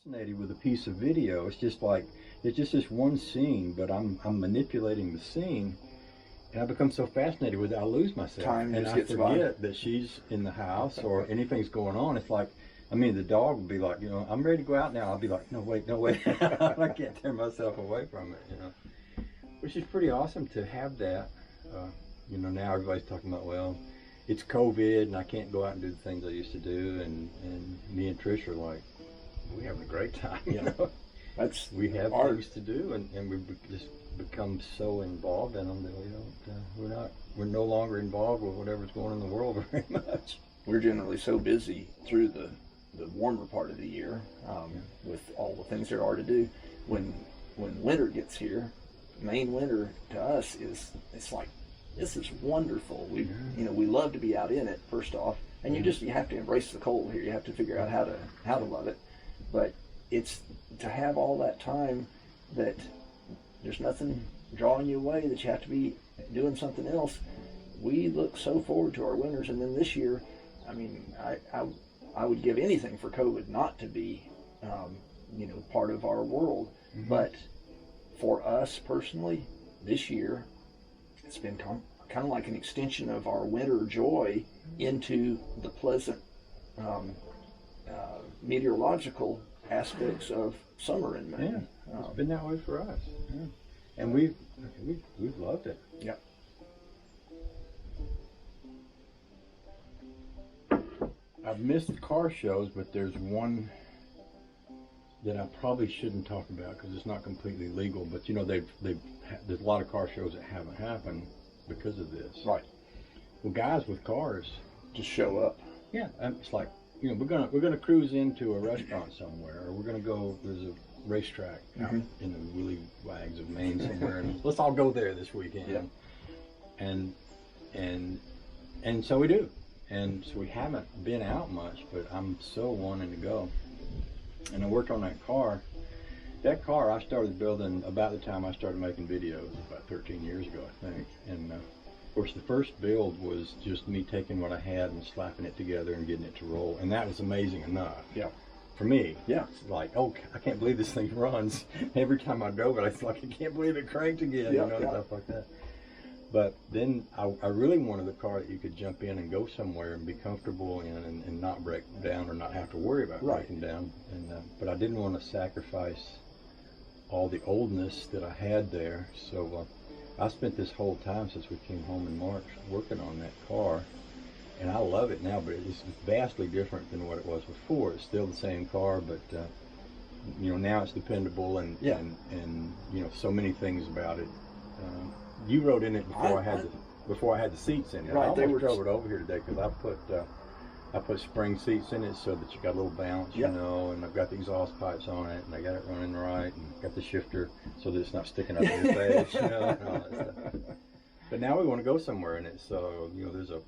Fascinated with a piece of video. It's just like, it's just this one scene, but I'm manipulating the scene, and I become so fascinated with it, I lose myself. Time and just I gets forget that she's in the house or anything's going on. It's like, I mean, the dog would be like, you know, I'm ready to go out now. I'll be like, no, wait. I can't tear myself away from it, you know. Which is pretty awesome to have that. You know, now everybody's talking about, well, it's COVID and I can't go out and do the things I used to do. And me and Trish are like, we're having a great time, you know. We have things to do, and we just become so involved in them that we don't, we're no longer involved with whatever's going on in the world very much. We're generally so busy through the warmer part of the year with all the things there are to do. When winter gets here, Maine winter to us it's like, this is wonderful. We love to be out in it, first off, and you have to embrace the cold here. You have to figure out how to love it. But it's to have all that time that there's nothing drawing you away, that you have to be doing something else. We look so forward to our winters, and then this year, I mean, I would give anything for COVID not to be, part of our world. Mm-hmm. But for us personally, this year, it's been kind of like an extension of our winter joy into the pleasant meteorological aspects of summer in Maine. Yeah, it's been that way for us. Yeah. And we've loved it. Yep. I've missed the car shows, but there's one that I probably shouldn't talk about because it's not completely legal. But you know, there's a lot of car shows that haven't happened because of this. Right. Well, guys with cars just show up. Yeah, it's like, you know, we're gonna cruise into a restaurant somewhere, or we're gonna go. There's a racetrack out in the willy wags of Maine somewhere, and let's all go there this weekend. Yeah. And so we do. And so we haven't been out much, but I'm so wanting to go. And I worked on that car. That car I started building about the time I started making videos, about 13 years ago, I think. And of course, the first build was just me taking what I had and slapping it together and getting it to roll. And that was amazing enough. Yeah. For me. Yeah. It's like, oh, I can't believe this thing runs. Every time I drove it, it's like, I can't believe it cranked again, stuff like that. But then I really wanted a car that you could jump in and go somewhere and be comfortable in and not break down or not have to worry about breaking down. And but I didn't want to sacrifice all the oldness that I had there. So I spent this whole time since we came home in March working on that car. And I love it now, but it's vastly different than what it was before. It's still the same car, but now it's dependable and you know, so many things about it. You rode in it before I had the seats in it. Right, I almost drove it over here today because I put spring seats in it so that you got a little bounce, you know, and I've got the exhaust pipes on it, and I got it running right, and got the shifter so that it's not sticking up in your face, and all that stuff. But now we want to go somewhere in it, so you know, there's a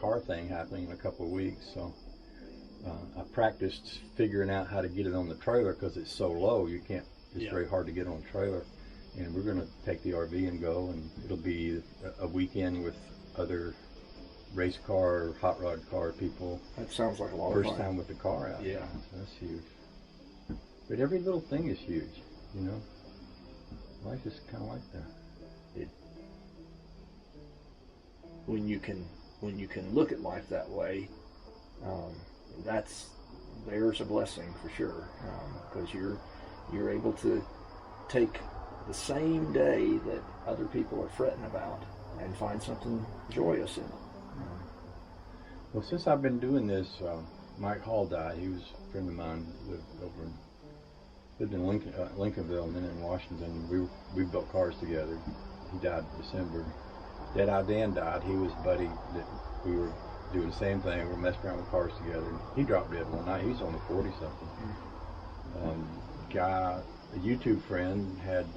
car thing happening in a couple of weeks, so I practiced figuring out how to get it on the trailer because it's so low. It's very hard to get on the trailer. And we're going to take the RV and go, and it'll be a weekend with other race car, hot rod car people. That sounds like a lot of fun. First time with the car out. Yeah. So that's huge. But every little thing is huge, you know. Life is kind of like that. When you can look at life that way, there's a blessing for sure, because you're able to take the same day that other people are fretting about and find something joyous in it. Well, since I've been doing this, Mike Hall died. He was a friend of mine, lived in Lincolnville and then in Washington. We built cars together. He died in December. Dead-Eye Dan died. He was a buddy that we were doing the same thing. We were messing around with cars together. He dropped dead one night. He was only 40-something. A YouTube friend had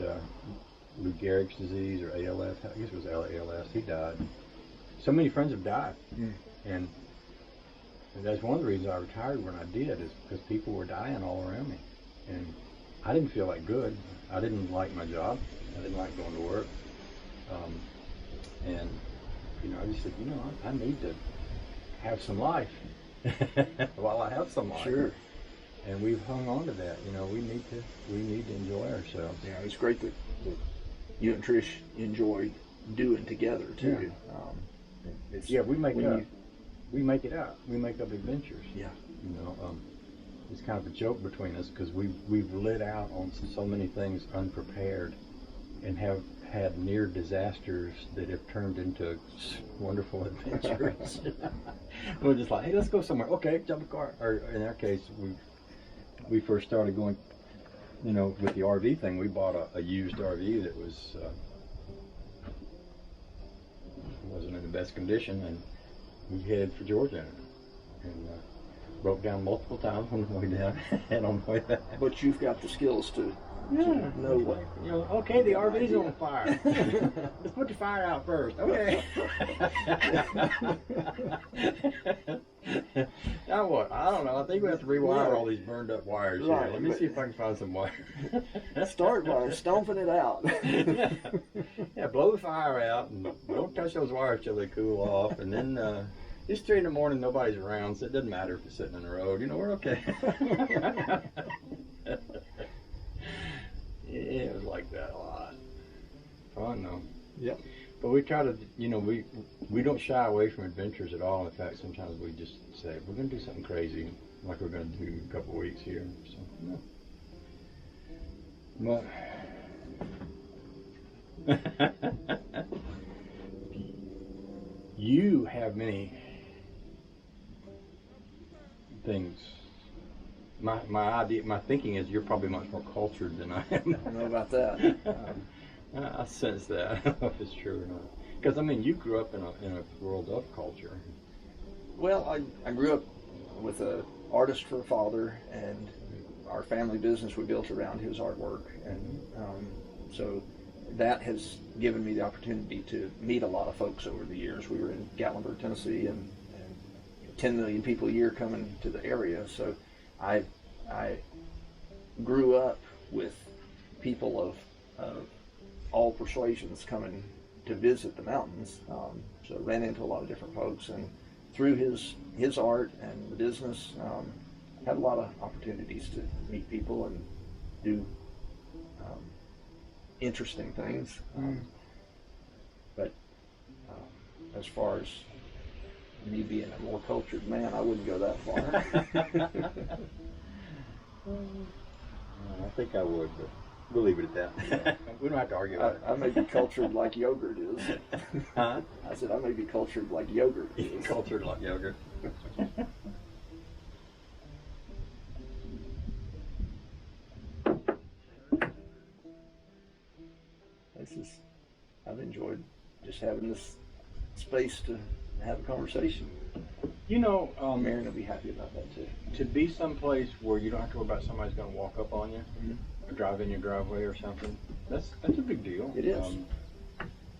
Lou Gehrig's disease or ALS. I guess it was ALS. He died. So many friends have died. And that's one of the reasons I retired when I did, is because people were dying all around me. And I didn't feel like good. I didn't like my job. I didn't like going to work. And, you know, I just said, you know, I need to have some life while I have some life. Sure. and we've hung on to that. You know, we need to enjoy ourselves. Yeah, it's great that you and Trish enjoy doing together too. Yeah, we make it up. We make up adventures. Yeah. You know, it's kind of a joke between us because we've lit out on so many things unprepared, and have had near disasters that have turned into wonderful adventures. We're just like, hey, let's go somewhere. Okay, jump a car. Or in our case, we first started going, you know, with the RV thing. We bought a used RV that wasn't in the best condition, and we headed for Georgia, and broke down multiple times on the way down and on the way back. But you've got the skills to know what. You know, okay, the RV's on fire. Let's put the fire out first. Okay. Now what? I don't know. I think we have to rewire all these burned up wires here. Right, Let me see if I can find some wire. Start by stomping it out. Yeah, blow the fire out and don't touch those wires till they cool off. And then it's 3 in the morning, nobody's around, so it doesn't matter if it's sitting in the road. You know, we're okay. Yeah, it was like that a lot. Fun though. Yep. But we try to, you know, we don't shy away from adventures at all. In fact, sometimes we just say, we're going to do something crazy, like we're going to do in a couple of weeks here. So, yeah. But you have many things. My thinking is you're probably much more cultured than I am. I don't know about that. I sense that. I don't know if it's true or not. Because I mean, you grew up in a world of culture. Well, I grew up with an artist for a father, and our family business we built around his artwork, and so that has given me the opportunity to meet a lot of folks over the years. We were in Gatlinburg, Tennessee, and 10 million people a year coming to the area. So I grew up with people of all persuasions coming to visit the mountains. So I ran into a lot of different folks, and through his art and the business, had a lot of opportunities to meet people and do interesting things. But as far as me being a more cultured man, I wouldn't go that far. I think I would, but we'll leave it at that. We don't have to argue about it. I may be cultured like yogurt is. Huh? I said I may be cultured like yogurt is. Cultured like yogurt. I've enjoyed just having this space to have a conversation. You know, Marion will be happy about that too. To be someplace where you don't have to worry about somebody's going to walk up on you or drive in your driveway or something, that's a big deal. It is.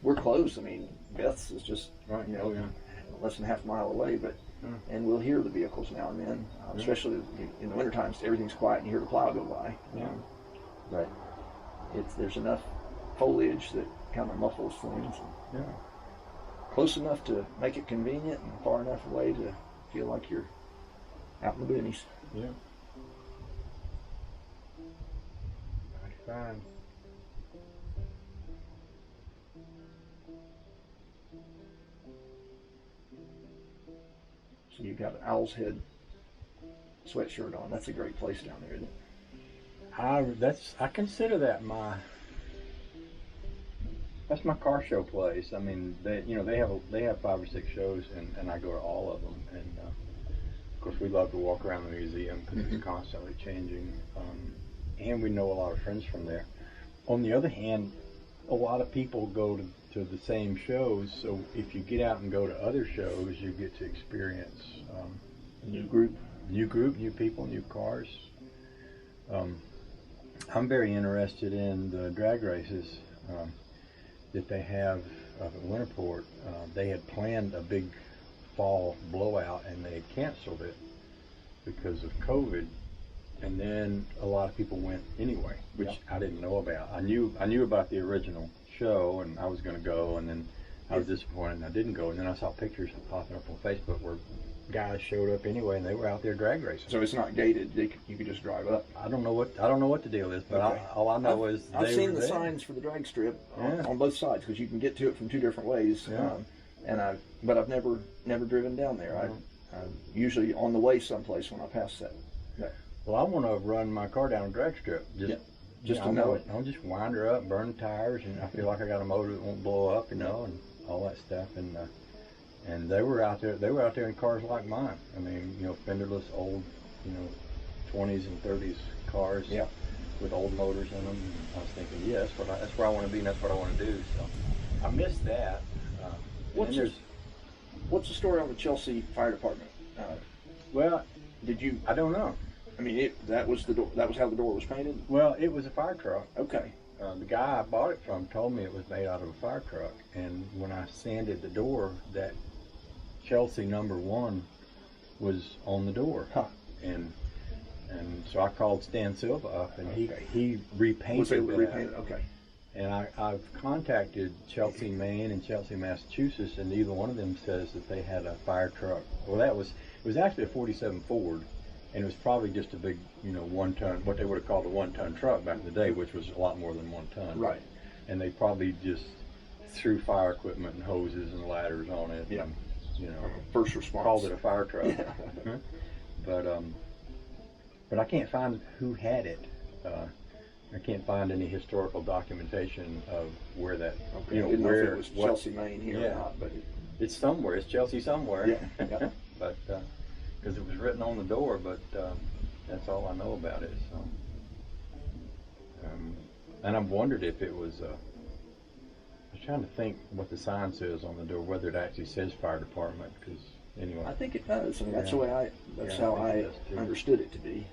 We're close. I mean, Beth's is just right. You know, less than half a mile away, but and we'll hear the vehicles now and then, especially in the winter times. Everything's quiet and you hear the plow go by. But there's enough foliage that kind of muffles things. Yeah. Close enough to make it convenient and far enough away to feel like you're out in the boonies. Yeah. Mighty fine. So you've got an Owl's Head sweatshirt on. That's a great place down there, isn't it? I consider that that's my car show place. I mean, they have 5 or 6 shows, and I go to all of them. And of course, we love to walk around the museum because it's constantly changing, and we know a lot of friends from there. On the other hand, a lot of people go to the same shows, so if you get out and go to other shows, you get to experience New group, new people, new cars. I'm very interested in the drag races that they have up at Winterport. They had planned a big fall blowout and they had canceled it because of COVID. And then a lot of people went anyway, which I didn't know about. I knew about the original show and I was going to go, and then I was disappointed and I didn't go. And then I saw pictures popping up on Facebook where guys showed up anyway, and they were out there drag racing. So it's not gated. You could just drive up. I don't know what the deal is, but Okay. all I know is I've they seen were the there. signs for the drag strip Yeah. on both sides because you can get to it from two different ways. Yeah. But I've never driven down there. I'm usually on the way someplace when I pass that. Well, I want to run my car down a drag strip. Just to I know it. I'll just wind her up, burn the tires, and I feel like I got a motor that won't blow up, and all that stuff. And they were out there. They were out there in cars like mine. I mean, fenderless old, 20s and 30s cars. Yeah. With old motors in them. And I was thinking, yeah, that's where I want to be, and that's what I want to do. So I missed that. What's the story on the Chelsea Fire Department? Well, Did you? I don't know. I mean, that was the door. That was how the door was painted. Well, it was a fire truck. Okay. The guy I bought it from told me it was made out of a fire truck, and when I sanded the door, that Chelsea #1 was on the door. Huh. And so I called Stan Silva up, and he repainted Was able to that. repaint it? Okay. And I've contacted Chelsea, Maine, and Chelsea, Massachusetts, and neither one of them says that they had a fire truck. Well, it was actually a '47 Ford, and it was probably just a big, 1-ton, what they would have called a 1-ton truck back in the day, which was a lot more than 1 ton. Right. And they probably just threw fire equipment and hoses and ladders on it. Yeah. And, First response. called it a fire truck. Yeah. But I can't find who had it. I can't find any historical documentation of where that, Okay. I didn't know if it was Chelsea, Maine here or not, but it's somewhere. It's Chelsea somewhere. Yeah. Yeah. But because it was written on the door, but that's all I know about it. So, and I've wondered if it was. I was trying to think what the sign says on the door, whether it actually says fire department. Because anyway, I think it does. I mean, that's Yeah. the way Yeah, how I I think it does, too. understood it to be.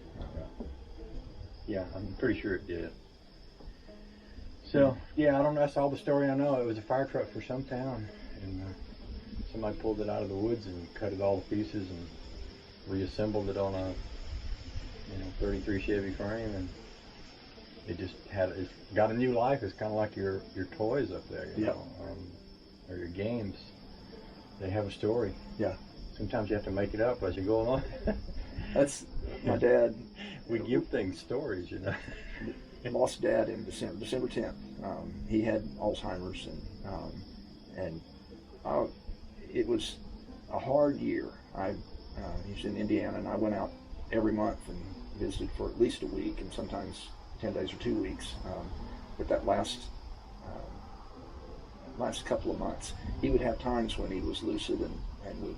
yeah, I'm pretty sure it did. So yeah, I don't know. That's all the story I know. It was a fire truck for some town, and somebody pulled it out of the woods and cut it all to pieces and reassembled it on a 33 Chevy frame, and it just it's got a new life. It's kind of like your toys up there, or your games. They have a story. Yeah. Sometimes you have to make it up as you go along. That's my dad. We give things stories, Lost dad in December 10th. He had Alzheimer's, and it was a hard year. He was in Indiana, and I went out every month and visited for at least a week, and sometimes 10 days or 2 weeks. But that last couple of months, he would have times when he was lucid and would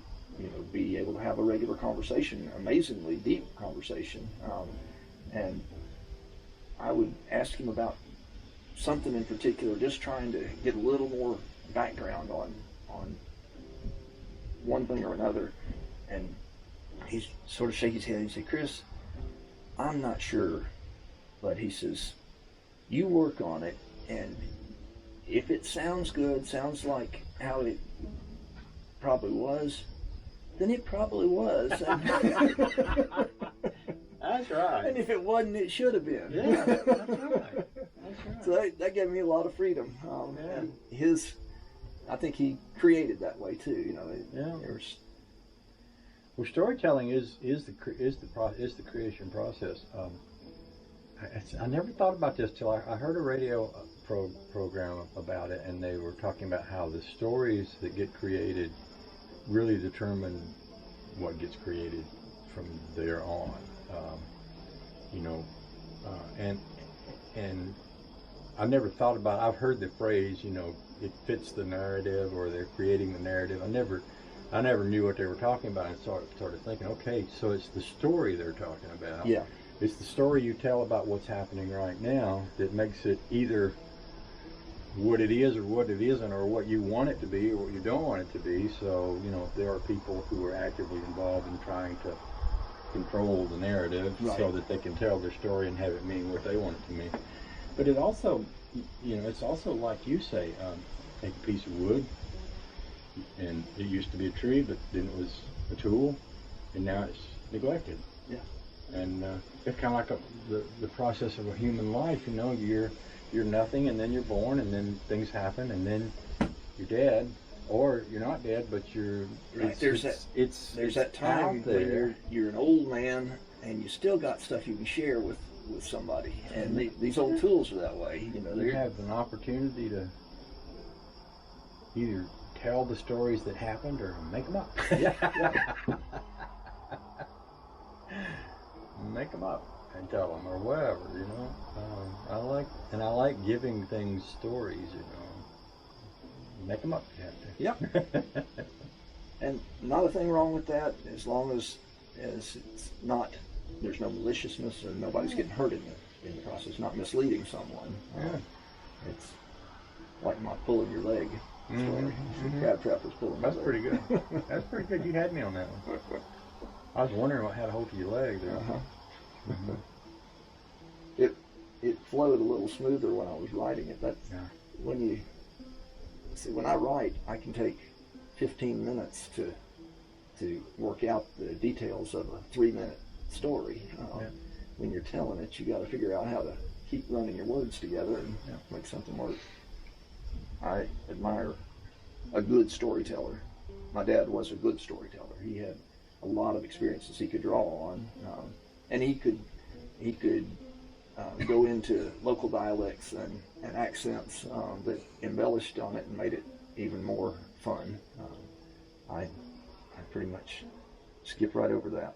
be able to have a regular conversation, amazingly deep conversation, and I would ask him about something in particular, just trying to get a little more background on one thing or another, and he's sort of shake his head and he said, "Chris, I'm not sure," but he says, "You work on it, and if it sounds good, sounds like how it probably was, then it probably was." That's right. And if it wasn't, it should have been. Yeah, that's right. So that gave me a lot of freedom. And I think he created that way too. Well, storytelling is the creation process. I never thought about this till I heard a radio program about it, and they were talking about how the stories that get created really determine what gets created from there on. And I never thought about. I've heard the phrase, it fits the narrative, or they're creating the narrative. I never knew what they were talking about, and started thinking, okay, so it's the story they're talking about. Yeah. It's the story you tell about what's happening right now that makes it either what it is or what it isn't, or what you want it to be or what you don't want it to be. So, there are people who are actively involved in trying to control the narrative, right, so that they can tell their story and have it mean what they want it to mean. But it also, it's also like you say, take a piece of wood, and it used to be a tree, but then it was a tool, and now it's neglected. Yeah. And it's kind of like the process of a human life. You're nothing, and then you're born, and then things happen, and then you're dead, or you're not dead, but Right. There's that time out there. when you're an old man and you still got stuff you can share with somebody. And these old tools are that way. You know, You have an opportunity to either tell the stories that happened or make them up. Make them up and tell them, or whatever, you know. I like giving things stories, you know. Make them up if you have to. Yep. And not a thing wrong with that, as long as it's not, there's no maliciousness or nobody's getting hurt in the process, not misleading someone. Yeah. It's like my pulling your leg story. Crab trap was pulling my That's leg. pretty good. That's pretty good. You had me on that one. I was wondering what had a hold of your leg there. It flowed a little smoother when I was writing it. That's when you see, when I write, I can take 15 minutes to work out the details of a 3-minute story. When you're telling it, you got to figure out how to keep running your words together and make something work. I admire a good storyteller. My dad was a good storyteller. He had a lot of experiences he could draw on, and he could go into local dialects and accents that embellished on it and made it even more fun. I pretty much skip right over that.